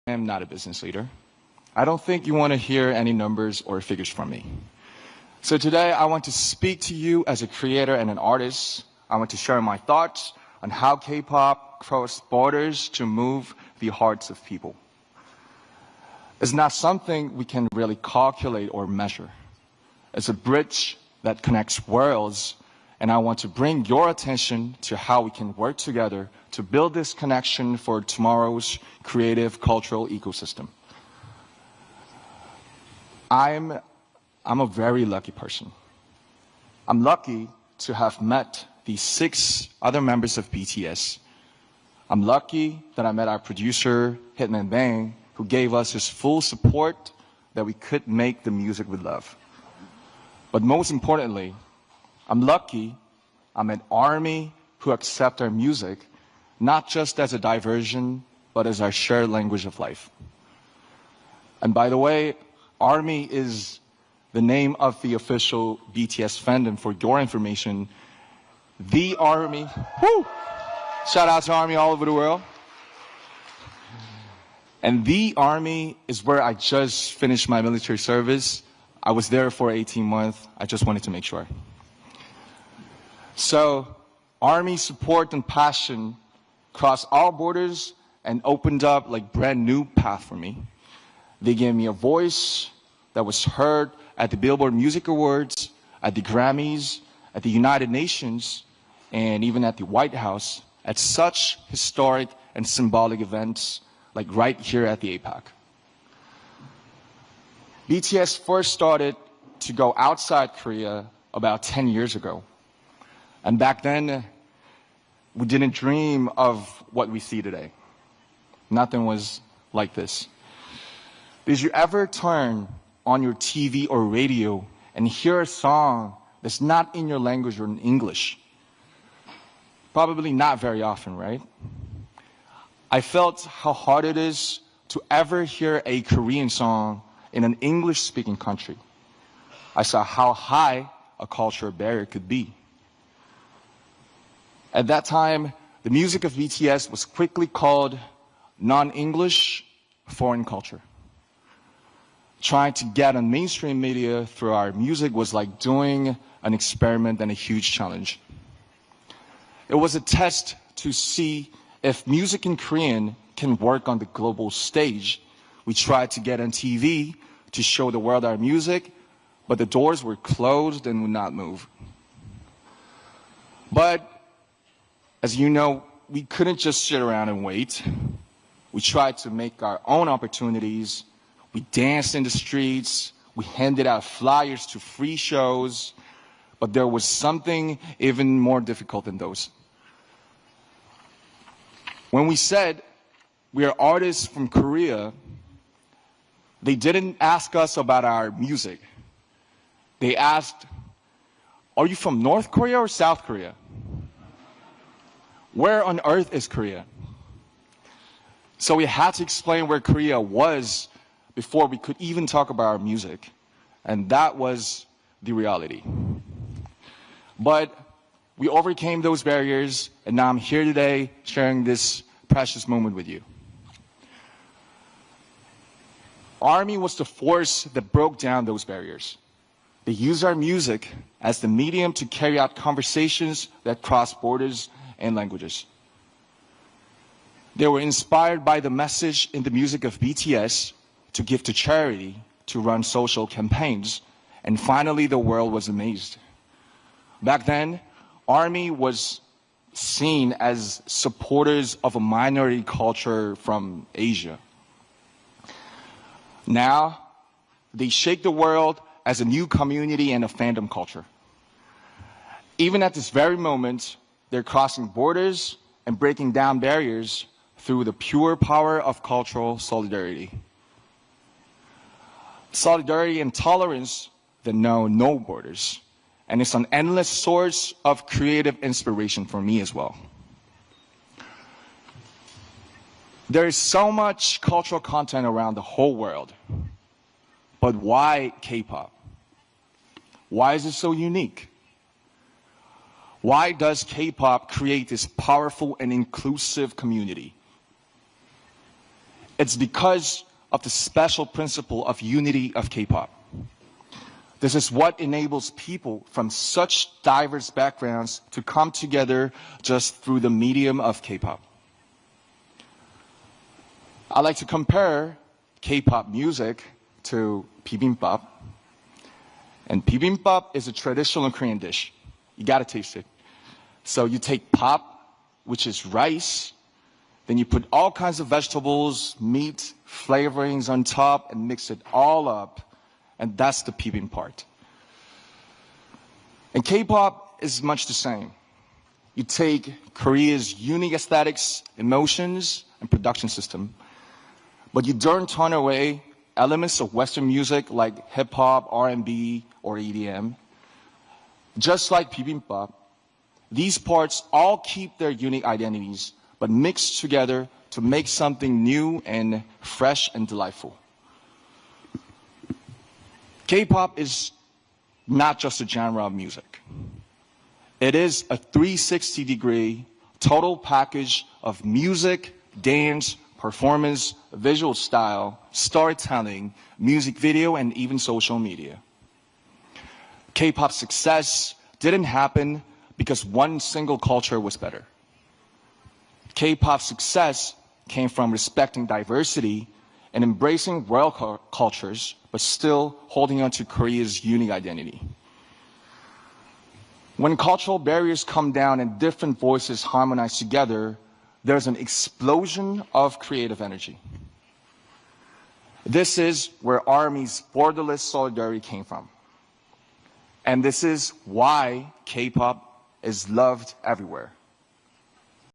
I am not a business leader. I don't think you want to hear any numbers or figures from me. So today I want to speak to you as a creator and an artist. I want to share my thoughts on how K-pop crossed borders to move the hearts of people. It's not something we can really calculate or measure. It's a bridge that connects worlds, and I want to bring your attention to how we can work together to build this connection for tomorrow's creative cultural ecosystem. I'm a very lucky person. I'm lucky to have met the 6 other members of BTS. I'm lucky that I met our producer, Hitman Bang, who gave us his full support that we could make the music we love. But most importantly, I'm lucky I'm an ARMY who accept our music, not just as a diversion, but as our shared language of life. And by the way, ARMY is the name of the official BTS fandom. For your information, the ARMY, woo! Shout out to ARMY all over the world. And the ARMY is where I just finished my military service. I was there for 18 months. I just wanted to make sure. So, ARMY support and passion crossed all borders and opened up like brand new path for me. They gave me a voice that was heard at the Billboard Music Awards, at the Grammys, at the United Nations, and even at the White House, at such historic and symbolic events like right here at the APEC. BTS first started to go outside Korea about 10 years ago. And back then, we didn't dream of what we see today. Nothing was like this. Did you ever turn on your TV or radio and hear a song that's not in your language or in English? Probably not very often, right? I felt how hard it is to ever hear a Korean song in an English-speaking country. I saw how high a cultural barrier could be. At that time, the music of BTS was quickly called non-English foreign culture. Trying to get on mainstream media through our music was like doing an experiment and a huge challenge. It was a test to see if music in Korean can work on the global stage. We tried to get on TV to show the world our music, but the doors were closed and would not move. But as you know, we couldn't just sit around and wait. We tried to make our own opportunities. We danced in the streets. We handed out flyers to free shows. But there was something even more difficult than those. When we said we are artists from Korea, they didn't ask us about our music. They asked, are you from North Korea or South Korea? Where on earth is Korea? So we had to explain where Korea was before we could even talk about our music. And that was the reality. But we overcame those barriers, and now I'm here today sharing this precious moment with you. ARMY was the force that broke down those barriers. They used our music as the medium to carry out conversations that cross borders and languages. They were inspired by the message in the music of BTS to give to charity, to run social campaigns, and finally the world was amazed. Back then, ARMY was seen as supporters of a minority culture from Asia. Now, they shake the world as a new community and a fandom culture. Even at this very moment, they're crossing borders and breaking down barriers through the pure power of cultural solidarity. Solidarity and tolerance that know no borders. And it's an endless source of creative inspiration for me as well. There is so much cultural content around the whole world. But why K-pop? Why is it so unique? Why does K-pop create this powerful and inclusive community? It's because of the special principle of unity of K-pop. This is what enables people from such diverse backgrounds to come together just through the medium of K-pop. I like to compare K-pop music to bibimbap. And bibimbap is a traditional Korean dish. You gotta taste it. So you take pop, which is rice, then you put all kinds of vegetables, meat, flavorings on top, and mix it all up. And that's the bibimbap part. And K-pop is much the same. You take Korea's unique aesthetics, emotions, and production system, but you don't turn away elements of Western music like hip-hop, R&B, or EDM. Just like bibimbap, these parts all keep their unique identities, but mix together to make something new and fresh and delightful. K-pop is not just a genre of music. It is a 360-degree total package of music, dance, performance, visual style, storytelling, music video, and even social media. K-pop's success didn't happen because one single culture was better. K-pop's success came from respecting diversity and embracing world cultures, but still holding on to Korea's unique identity. When cultural barriers come down and different voices harmonize together, there's an explosion of creative energy. This is where ARMY's borderless solidarity came from. And this is why K-pop is loved everywhere.